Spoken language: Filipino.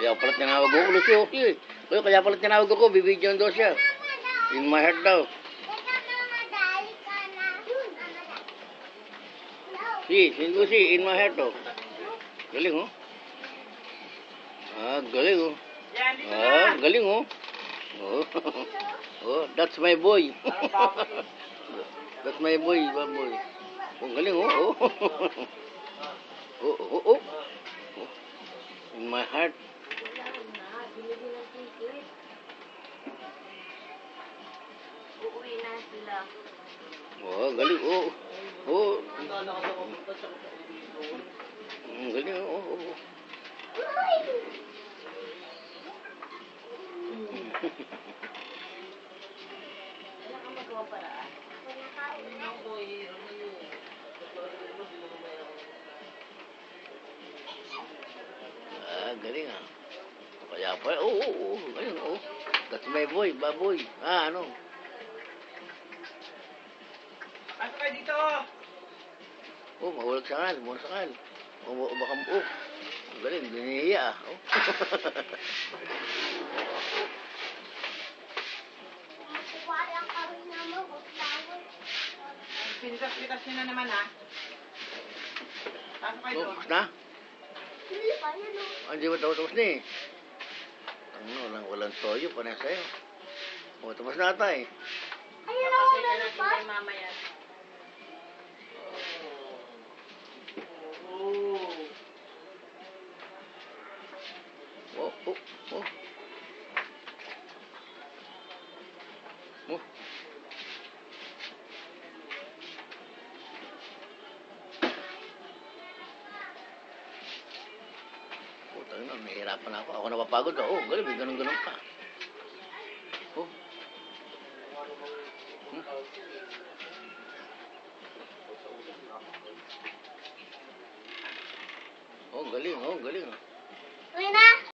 Kaya pala tinawag ako. Lucy, okay. Kaya pala tinawag ako. Bibidyoan daw siya. In my heart daw. Si Lucy, in my heart daw. Galing, oh. Galing, oh. Galing, oh. Oh, oh, that's my boy. That's my boy, baboy. Oh, galing, oh. Oh, oh, oh. In my heart. Uuwi na sila. Oh, galing, oh. Oh. Galing, oh. Oh. Wala kang magawa paraan. Galing, ah. Kaya pa, oh. Galing, oh. That's my boy, baboy. Ano? Pasok kayo dito! Oh, mahulog sakal, muna sakal. Oh, baka, oh. Galing, dinihiya, ah. Oh. Pinitas-pitas nyo na naman, ha? Pasok kayo Oh, doon. tapos na? Hindi ba tapos na eh? Walang toyo, panay sa'yo. Oh, tapos na ata eh. Papasay na natin kay mama yan. Oh. Putang ina, nahihirapan ako. Ako napapagod. Oh, galing, may ganun-ganun pa. Oh. Oh, galing. Uwi na!